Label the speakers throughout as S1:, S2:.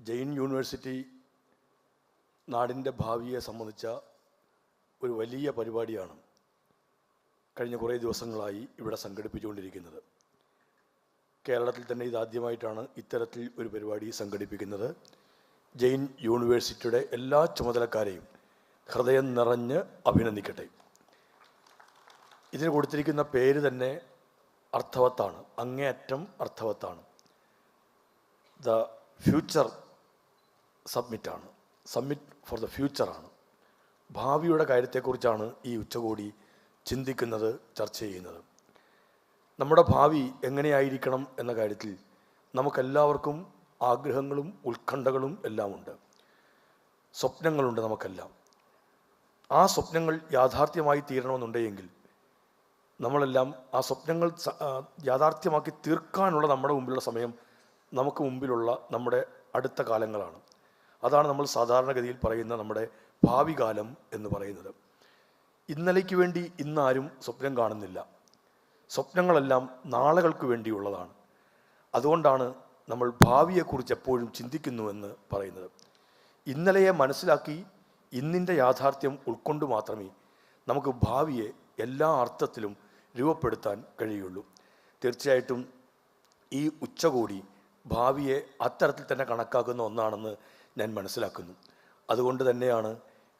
S1: Jain university നാടിൻ്റെ ഭാവിയെ സംബന്ധിച്ച ഒരു വലിയ പരിപാടിയാണ് കഴിഞ്ഞ കുറേ ദിവസങ്ങളായി ഇവിടെ സംഘടിപ്പിച്ചുകൊണ്ടിരിക്കുന്നത്. കേരളത്തിൽ തന്നെ ഇതാദ്യമായിട്ടാണ് ഇത്തരത്തിൽ ഒരു പരിപാടി സംഘടിപ്പിക്കുന്നത്. ജെയിൻ യൂണിവേഴ്സിറ്റിയുടെ എല്ലാ ചുമതലക്കാരെയും ഹൃദയം നിറഞ്ഞ് അഭിനന്ദിക്കട്ടെ. ഇതിന് കൊടുത്തിരിക്കുന്ന പേര് തന്നെ അർത്ഥവത്താണ്, അങ്ങേയറ്റം അർത്ഥവത്താണ്. ദ ഫ്യൂച്ചർ സബ്മിറ്റാണ്, സബ്മിറ്റ് ഫോർ ദ ഫ്യൂച്ചറാണ്. ഭാവിയുടെ കാര്യത്തെക്കുറിച്ചാണ് ഈ ഉച്ചകോടി ചിന്തിക്കുന്നത്, ചർച്ച ചെയ്യുന്നത്. നമ്മുടെ ഭാവി എങ്ങനെയായിരിക്കണം എന്ന കാര്യത്തിൽ നമുക്കെല്ലാവർക്കും ആഗ്രഹങ്ങളും ഉത്കണ്ഠകളും എല്ലാമുണ്ട്, സ്വപ്നങ്ങളുണ്ട് നമുക്കെല്ലാം. ആ സ്വപ്നങ്ങൾ യാഥാർത്ഥ്യമായി തീരണമെന്നുണ്ടെങ്കിൽ നമ്മളെല്ലാം ആ സ്വപ്നങ്ങൾ യാഥാർത്ഥ്യമാക്കി തീർക്കാനുള്ള നമ്മുടെ മുമ്പിലുള്ള സമയം, നമുക്ക് മുമ്പിലുള്ള നമ്മുടെ അടുത്ത കാലങ്ങളാണ്. അതാണ് നമ്മൾ സാധാരണഗതിയിൽ പറയുന്ന നമ്മുടെ ഭാവി കാലം എന്ന് പറയുന്നത്. ഇന്നലേക്ക് വേണ്ടി ഇന്നാരും സ്വപ്നം കാണുന്നില്ല. സ്വപ്നങ്ങളെല്ലാം നാളുകൾക്ക് വേണ്ടിയുള്ളതാണ്. അതുകൊണ്ടാണ് നമ്മൾ ഭാവിയെക്കുറിച്ച് എപ്പോഴും ചിന്തിക്കുന്നുവെന്ന് പറയുന്നത്. ഇന്നലെയെ മനസ്സിലാക്കി ഇന്നിൻ്റെ യാഥാർത്ഥ്യം ഉൾക്കൊണ്ട് മാത്രമേ നമുക്ക് ഭാവിയെ എല്ലാ അർത്ഥത്തിലും രൂപപ്പെടുത്താൻ കഴിയുള്ളൂ. തീർച്ചയായിട്ടും ഈ ഉച്ചകോടി ഭാവിയെ അത്തരത്തിൽ തന്നെ കണക്കാക്കുന്ന ഒന്നാണെന്ന് ഞാൻ മനസ്സിലാക്കുന്നു. അതുകൊണ്ട് തന്നെയാണ്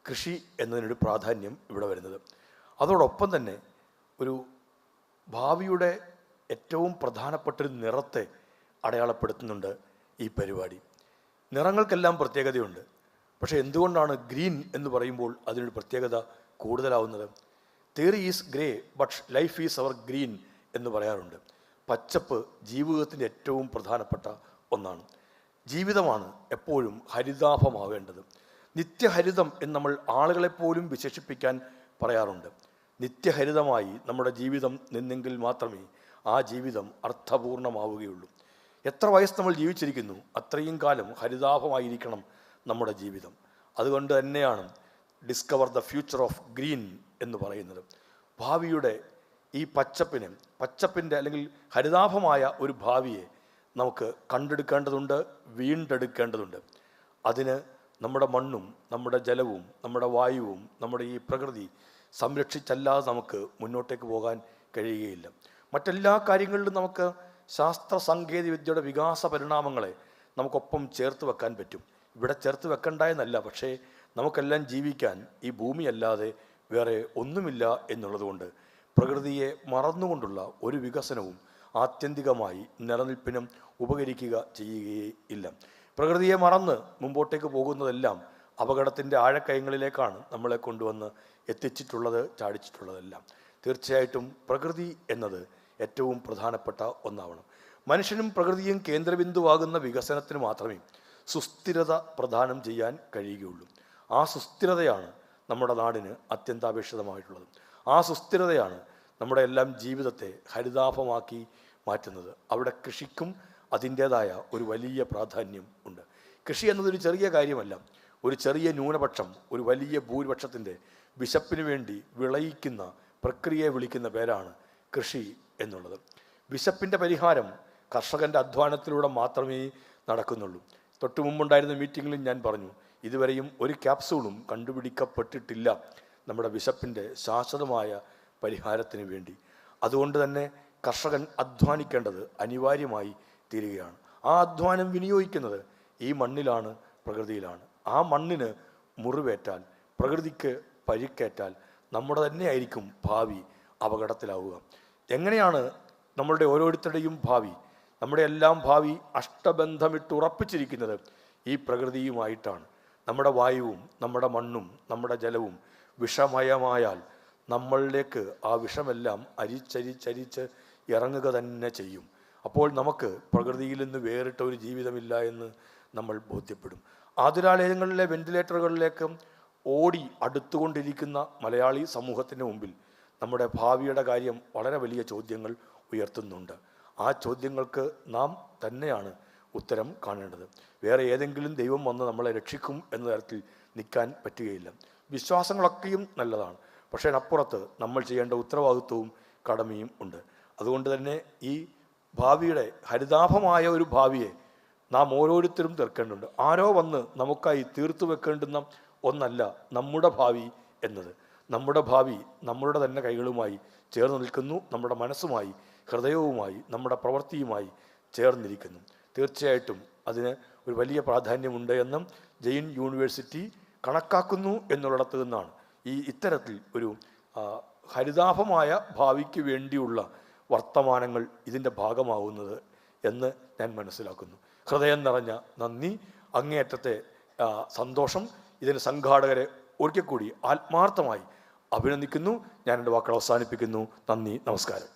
S1: കൃഷി എന്നതിനൊരു പ്രാധാന്യം ഇവിടെ വരുന്നത്. അതോടൊപ്പം തന്നെ ഒരു ഭാവിയുടെ ഏറ്റവും പ്രധാനപ്പെട്ടൊരു നിറത്തെ അടയാളപ്പെടുത്തുന്നുണ്ട് ഈ പരിപാടി. നിറങ്ങൾക്കെല്ലാം പ്രത്യേകതയുണ്ട്. പക്ഷേ എന്തുകൊണ്ടാണ് ഗ്രീൻ എന്ന് പറയുമ്പോൾ അതിനൊരു പ്രത്യേകത കൂടുതലാവുന്നത്? Theory is grey but life is ever green എന്ന് പറയാറുണ്ട്. പച്ചപ്പ് ജീവിതത്തിൻ്റെ ഏറ്റവും പ്രധാനപ്പെട്ട ഒന്നാണ്. ജീവിതമാണ് എപ്പോഴും ഹരിതാഭമാവേണ്ടത്. നിത്യഹരിതം എന്ന് നമ്മൾ ആളുകളെപ്പോലും വിശേഷിപ്പിക്കാൻ പറയാറുണ്ട്. നിത്യഹരിതമായി നമ്മുടെ ജീവിതം നിന്നെങ്കിൽ മാത്രമേ ആ ജീവിതം അർത്ഥപൂർണമാവുകയുള്ളൂ. എത്ര വയസ്സ് നമ്മൾ ജീവിച്ചിരിക്കുന്നു അത്രയും കാലം ഹരിതാഭമായിരിക്കണം നമ്മുടെ ജീവിതം. അതുകൊണ്ട് തന്നെയാണ് discover the future of green എന്ന് പറയുന്നത്. ഭാവിയുടെ ഈ പച്ചപ്പിൻ്റെ അല്ലെങ്കിൽ ഹരിതാഭമായ ഒരു ഭാവിയെ നമുക്ക് കണ്ടെടുക്കേണ്ടതുണ്ട്, വീണ്ടെടുക്കേണ്ടതുണ്ട്. അതിന് നമ്മുടെ മണ്ണും നമ്മുടെ ജലവും നമ്മുടെ വായുവും നമ്മുടെ ഈ പ്രകൃതി സംരക്ഷിച്ചല്ലാതെ നമുക്ക് മുന്നോട്ടേക്ക് പോകാൻ കഴിയുകയില്ല. മറ്റെല്ലാ കാര്യങ്ങളിലും നമുക്ക് ശാസ്ത്ര സാങ്കേതിക വിദ്യയുടെ വികാസ പരിണാമങ്ങളെ നമുക്കൊപ്പം ചേർത്ത് വെക്കാൻ പറ്റും. ഇവിടെ ചേർത്ത് വെക്കണ്ടായെന്നല്ല, പക്ഷേ നമുക്കെല്ലാം ജീവിക്കാൻ ഈ ഭൂമിയല്ലാതെ വേറെ ഒന്നുമില്ല എന്നുള്ളതുകൊണ്ട് പ്രകൃതിയെ മറന്നുകൊണ്ടുള്ള ഒരു വികസനവും ആത്യന്തികമായി നിലനിൽപ്പിനും ഉപകരിക്കുക ചെയ്യുകയേ ഇല്ല. പ്രകൃതിയെ മറന്ന് മുമ്പോട്ടേക്ക് പോകുന്നതെല്ലാം അപകടത്തിൻ്റെ ആഴക്കയങ്ങളിലേക്കാണ് നമ്മളെ കൊണ്ടുവന്ന് എത്തിച്ചിട്ടുള്ളത്, ചാടിച്ചിട്ടുള്ളതെല്ലാം. തീർച്ചയായിട്ടും പ്രകൃതി എന്നത് ഏറ്റവും പ്രധാനപ്പെട്ട ഒന്നാവണം. മനുഷ്യനും പ്രകൃതിയും കേന്ദ്രബിന്ദുവാകുന്ന വികസനത്തിന് മാത്രമേ സുസ്ഥിരത പ്രദാനം ചെയ്യാൻ കഴിയുകയുള്ളൂ. ആ സുസ്ഥിരതയാണ് നമ്മുടെ നാടിന് അത്യന്താപേക്ഷിതമായിട്ടുള്ളത്. ആ സുസ്ഥിരതയാണ് നമ്മുടെ എല്ലാം ജീവിതത്തെ ഹരിതാഭമാക്കി മാറ്റുന്നത്. അവിടെ കൃഷിക്കും അതിൻ്റേതായ ഒരു വലിയ പ്രാധാന്യം ഉണ്ട്. കൃഷി എന്നതൊരു ചെറിയ കാര്യമല്ല. ഒരു ചെറിയ ന്യൂനപക്ഷം ഒരു വലിയ ഭൂരിപക്ഷത്തിൻ്റെ വിശപ്പിന് വേണ്ടി വിളയിക്കുന്ന പ്രക്രിയയെ വിളിക്കുന്ന പേരാണ് കൃഷി എന്നുള്ളത്. വിശപ്പിൻ്റെ പരിഹാരം കർഷകൻ്റെ അധ്വാനത്തിലൂടെ മാത്രമേ നടക്കുന്നുള്ളൂ. തൊട്ടു മുമ്പുണ്ടായിരുന്ന മീറ്റിങ്ങിലും ഞാൻ പറഞ്ഞു, ഇതുവരെയും ഒരു ക്യാപ്സൂളും കണ്ടുപിടിക്കപ്പെട്ടിട്ടില്ല നമ്മുടെ വിശപ്പിൻ്റെ ശാശ്വതമായ പരിഹാരത്തിന് വേണ്ടി. അതുകൊണ്ട് തന്നെ കർഷകൻ അധ്വാനിക്കേണ്ടത് അനിവാര്യമായി തീരുകയാണ്. ആ അധ്വാനം വിനിയോഗിക്കുന്നത് ഈ മണ്ണിലാണ്, പ്രകൃതിയിലാണ്. ആ മണ്ണിന് മുറിവേറ്റാൽ, പ്രകൃതിക്ക് പരിക്കേറ്റാൽ നമ്മുടെ തന്നെയായിരിക്കും ഭാവി അപകടത്തിലാവുക. എങ്ങനെയാണ് നമ്മളുടെ ഓരോരുത്തരുടെയും ഭാവി, നമ്മുടെ എല്ലാം ഭാവി അഷ്ടബന്ധമിട്ട് ഉറപ്പിച്ചിരിക്കുന്നത് ഈ പ്രകൃതിയുമായിട്ടാണ്. നമ്മുടെ വായുവും നമ്മുടെ മണ്ണും നമ്മുടെ ജലവും വിഷമയമായാൽ നമ്മളിലേക്ക് ആ വിഷമെല്ലാം അരിച്ചരിച്ചരിച്ച് ഇറങ്ങുക തന്നെ ചെയ്യും. അപ്പോൾ നമുക്ക് പ്രകൃതിയിൽ നിന്ന് വേറിട്ട ഒരു ജീവിതമില്ല എന്ന് നമ്മൾ ബോധ്യപ്പെടും. ആതുരാലയങ്ങളിലെ വെന്റിലേറ്ററുകളിലേക്ക് ഓടി അടുത്തുകൊണ്ടിരിക്കുന്ന മലയാളി സമൂഹത്തിന് മുമ്പിൽ നമ്മുടെ ഭാവിയുടെ കാര്യം വളരെ വലിയ ചോദ്യങ്ങൾ ഉയർത്തുന്നുണ്ട്. ആ ചോദ്യങ്ങൾക്ക് നാം തന്നെയാണ് ഉത്തരം കാണേണ്ടത്. വേറെ ഏതെങ്കിലും ദൈവം വന്ന് നമ്മളെ രക്ഷിക്കും എന്ന തരത്തിൽ നിൽക്കാൻ പറ്റുകയില്ല. വിശ്വാസങ്ങളൊക്കെയും നല്ലതാണ്, പക്ഷേ അതിനപ്പുറത്ത് നമ്മൾ ചെയ്യേണ്ട ഉത്തരവാദിത്വവും കടമയും ഉണ്ട്. അതുകൊണ്ട് തന്നെ ഈ ഭാവിയുടെ ഹരിതാഭമായ ഒരു ഭാവിയെ നാം ഓരോരുത്തരും തീർക്കേണ്ടതുണ്ട്. ആരോ വന്ന് നമുക്കായി തീർത്തു വെക്കേണ്ടുന്ന ഒന്നല്ല നമ്മുടെ ഭാവി എന്നത്. നമ്മുടെ ഭാവി നമ്മളുടെ തന്നെ കൈകളുമായി ചേർന്ന് നിൽക്കുന്നു, നമ്മുടെ മനസ്സുമായി, ഹൃദയവുമായി, നമ്മുടെ പ്രവൃത്തിയുമായി ചേർന്നിരിക്കുന്നു. തീർച്ചയായിട്ടും അതിന് ഒരു വലിയ പ്രാധാന്യമുണ്ട് എന്നും ജെയിൻ യൂണിവേഴ്സിറ്റി കണക്കാക്കുന്നു എന്നുള്ളിടത്ത് നിന്നാണ് ഇത്തരത്തിൽ ഒരു ഹരിതാഭമായ ഭാവിക്ക് വേണ്ടിയുള്ള വർത്തമാനങ്ങൾ ഇതിൻ്റെ ഭാഗമാവുന്നത് എന്ന് ഞാൻ മനസ്സിലാക്കുന്നു. ഹൃദയം നിറഞ്ഞ നന്ദി, അങ്ങേയറ്റത്തെ സന്തോഷം. ഇതിന് സംഘാടകരെ ഒരിക്കൽ കൂടി ആത്മാർത്ഥമായി അഭിനന്ദിക്കുന്നു. ഞാൻ എൻ്റെ വാക്കുകൾ അവസാനിപ്പിക്കുന്നു. നന്ദി, നമസ്കാരം.